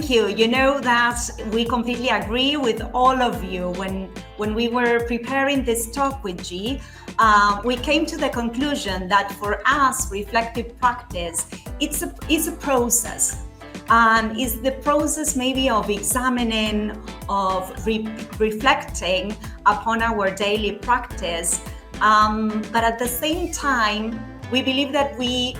thank you. You know that we completely agree with all of you. When we were preparing this talk with G, we came to the conclusion that for us, reflective practice, it's a process. And it's the process maybe of examining, of reflecting upon our daily practice. But at the same time, we believe that we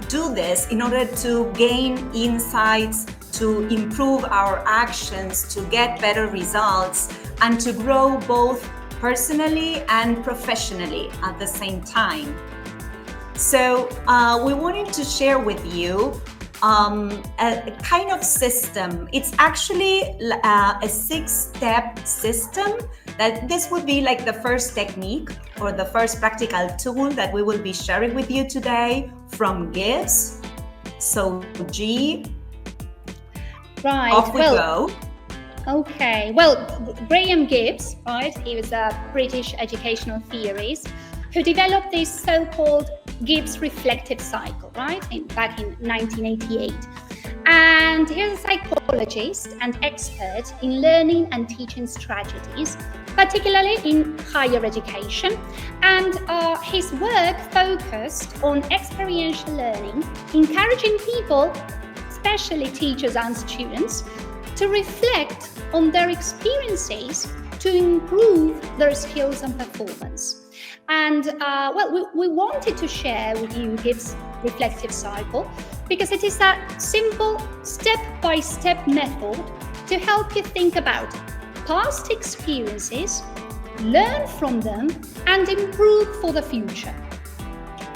do this in order to gain insights, to improve our actions, to get better results, and to grow both personally and professionally at the same time. So we wanted to share with you a kind of system. It's actually a 6-step system. That this would be like the first technique or the first practical tool that we will be sharing with you today from Gibbs. So G, right. Off we go. Okay. Well, Graham Gibbs, right? He was a British educational theorist who developed this so-called Gibbs reflective cycle, right? Back in 1988. And he's a psychologist and expert in learning and teaching strategies, particularly in higher education. And his work focused on experiential learning, encouraging people, especially teachers and students, to reflect on their experiences to improve their skills and performance. And we wanted to share with you Gibbs' reflective cycle because it is a simple step-by-step method to help you think about past experiences, learn from them, and improve for the future.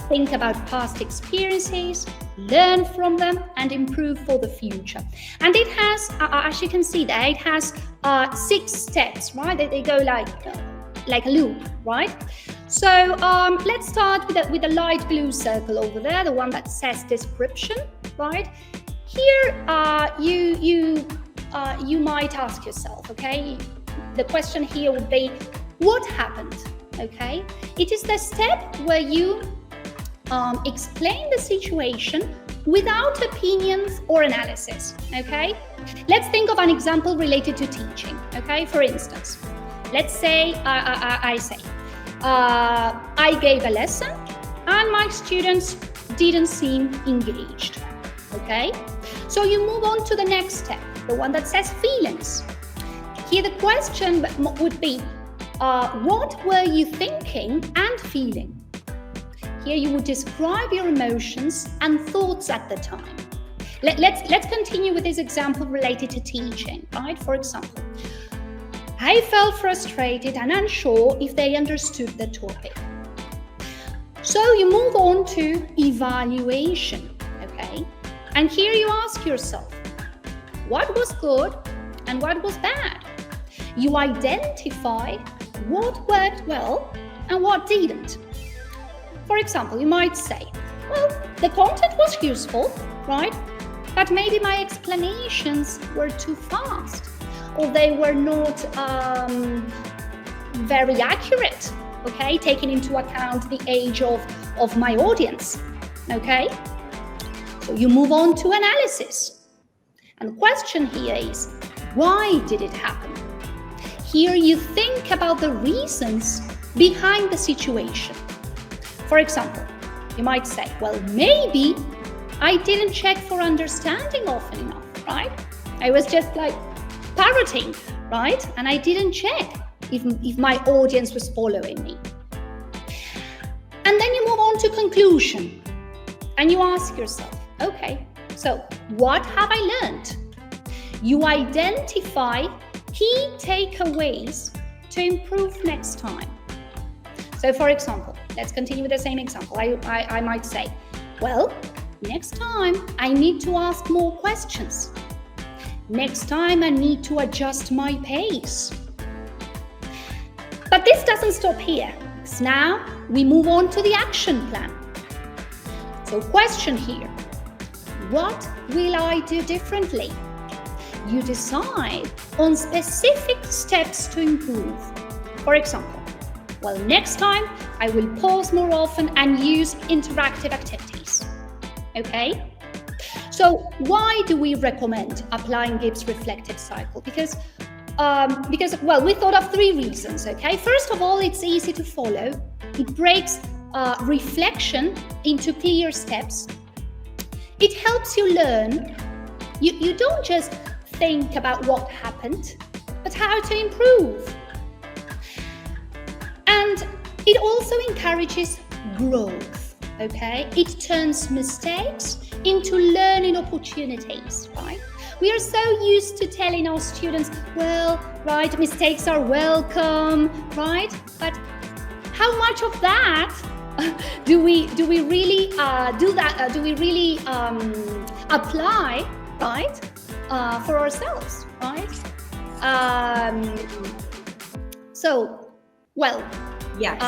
Think about past experiences, learn from them, and improve for the future. And it has, as you can see there, it has 6 steps, right? They go like a loop, right? So let's start with the light blue circle over there, the one that says description, right? Here, you might ask yourself, okay? The question here would be, what happened, okay? It is the step where you explain the situation without opinions or analysis, okay? Let's think of an example related to teaching, okay? For instance, let's say I gave a lesson and my students didn't seem engaged, okay? So you move on to the next step, the one that says feelings. Here the question would be, what were you thinking and feeling? Here you would describe your emotions and thoughts at the time. Let's continue with this example related to teaching, right? For example, I felt frustrated and unsure if they understood the topic. So you move on to evaluation, okay? And here you ask yourself, what was good and what was bad? You identify what worked well and what didn't. For example, you might say, well, the content was useful, right? But maybe my explanations were too fast, or they were not very accurate, okay? Taking into account the age of my audience, okay? So you move on to analysis. And the question here is, why did it happen? Here you think about the reasons behind the situation. For example, you might say, well, maybe I didn't check for understanding often enough, right? I was just like parroting, right? And I didn't check if my audience was following me. And then you move on to conclusion and you ask yourself, okay, so what have I learned? You identify key takeaways to improve next time. So for example, let's continue with the same example. I might say, well, next time I need to ask more questions. Next time I need to adjust my pace. But this doesn't stop here. because now we move on to the action plan. So question here, what will I do differently? You decide on specific steps to improve. For example, well, next time I will pause more often and use interactive activities. Okay? So why do we recommend applying Gibbs reflective cycle? Because well, we thought of 3 reasons, okay? First of all, it's easy to follow. It breaks reflection into clear steps. It helps you learn. You don't just think about what happened, but how to improve. And it also encourages growth, okay? It turns mistakes into learning opportunities, right? We are so used to telling our students, well, right, mistakes are welcome, right? But how much of that do we really do that? Do we really apply, right, for ourselves, right? So, well, yes.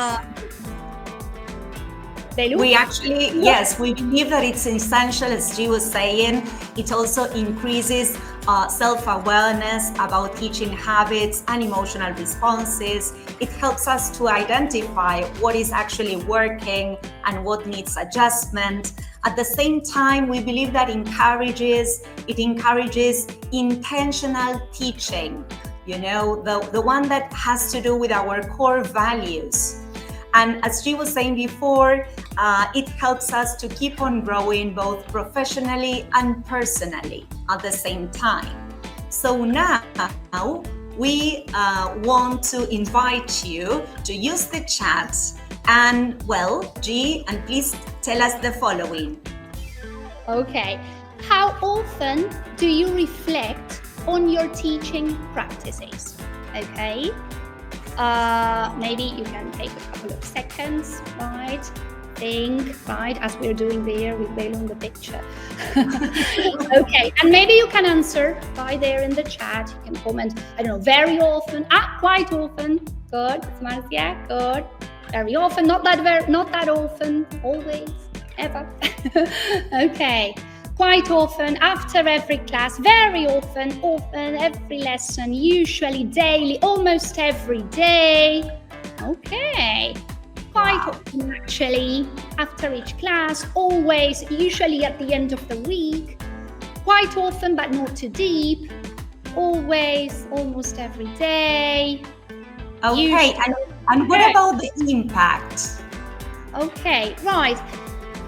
Belu? We actually, yes, we believe that it's essential, as G was saying. It also increases self-awareness about teaching habits and emotional responses. It helps us to identify what is actually working and what needs adjustment. At the same time, we believe that it encourages intentional teaching, you know, the one that has to do with our core values. And as she was saying before, it helps us to keep on growing both professionally and personally at the same time. So now we want to invite you to use the chat and, well, G, and please tell us the following. Okay. How often do you reflect on your teaching practices? Okay. Maybe you can take a couple of seconds, right? Think, right, as we're doing there with Belén in the picture. Okay, and maybe you can answer right there in the chat. You can comment, I don't know, very often, quite often, good, Marcia, good, very often, not that often, always, ever. Okay. Quite often, after every class, very often, every lesson, usually daily, almost every day. Okay. Quite often, actually, after each class, always, usually at the end of the week. Quite often, but not too deep. Always, almost every day. Okay, and what about the impact? Okay, right.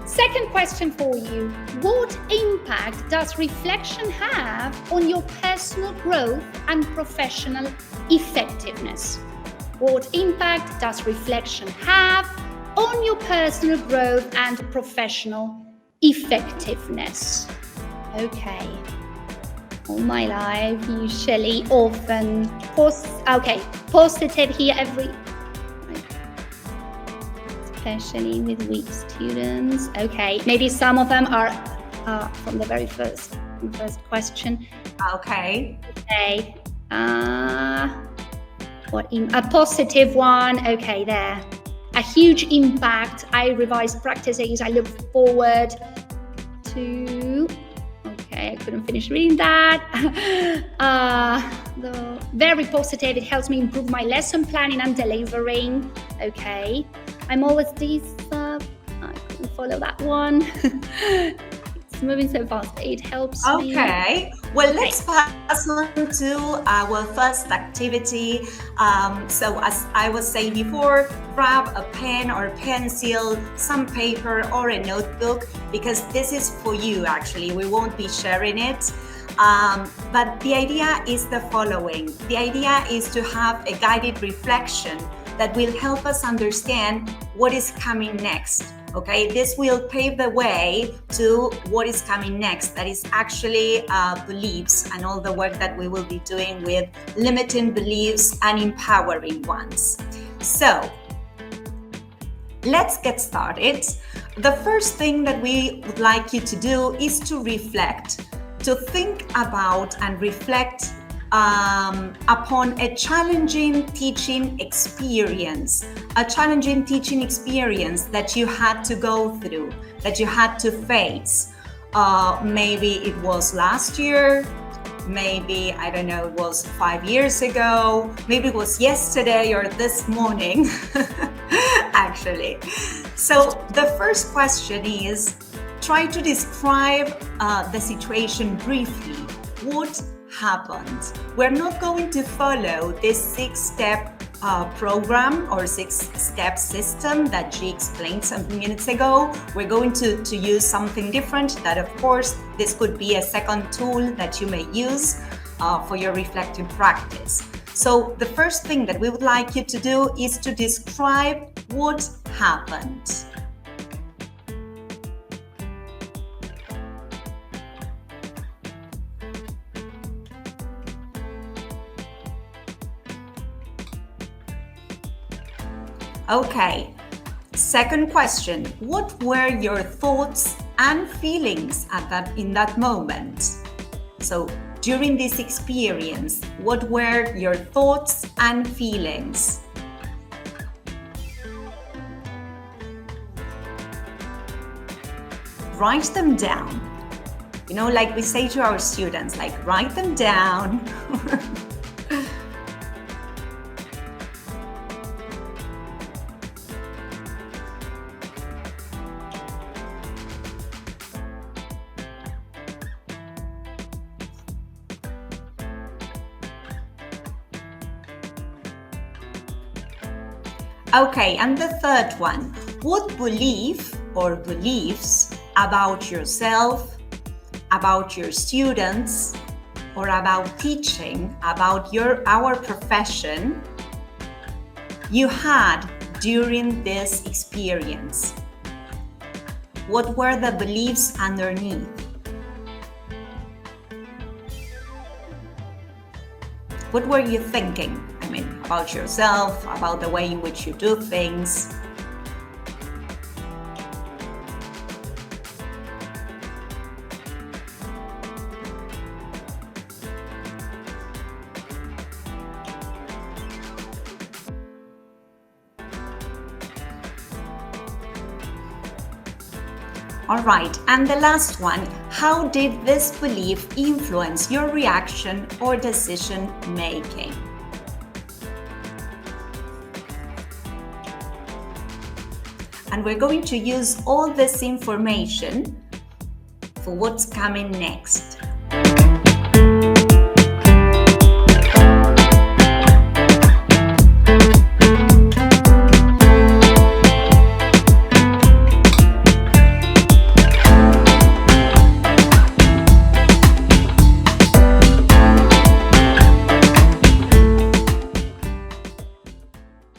Second question for you. What impact does reflection have on your personal growth and professional effectiveness? What impact does reflection have on your personal growth and professional effectiveness? Okay. All my life, usually, often, positive here especially with weak students. Okay, maybe some of them are from the very first question. Okay. Okay. A positive one. Okay, there. A huge impact. I revise practices. I look forward to. Okay, I couldn't finish reading that. The very positive. It helps me improve my lesson planning and delivering. Okay. I'm always this. I couldn't follow that one. It's moving so fast. It helps me. Okay. Well, let's pass on to our first activity. So as I was saying before, grab a pen or pencil, some paper or a notebook, because this is for you actually. We won't be sharing it. But the idea is the following. The idea is to have a guided reflection that will help us understand what is coming next. Okay, this will pave the way to what is coming next. That is actually beliefs and all the work that we will be doing with limiting beliefs and empowering ones. So let's get started. The first thing that we would like you to do is to reflect, to think about and reflect upon a challenging teaching experience that you had to go through, that you had to face. Maybe it was last year, maybe, I don't know, it was 5 years ago, maybe it was yesterday or this morning, actually. So the first question is, try to describe the situation briefly. What happened? We're not going to follow this 6-step program or 6-step system that G explained some minutes ago. We're going to use something different that, of course, this could be a second tool that you may use for your reflective practice. So the first thing that we would like you to do is to describe what happened. Okay, second question. What were your thoughts and feelings in that moment? So during this experience, what were your thoughts and feelings? Write them down. You know, like we say to our students, like write them down. Okay, and the third one, what belief or beliefs about yourself, about your students, or about teaching, about our profession, you had during this experience? What were the beliefs underneath? What were you thinking? I mean, about yourself, about the way in which you do things. All right, and the last one, how did this belief influence your reaction or decision making? And we're going to use all this information for what's coming next.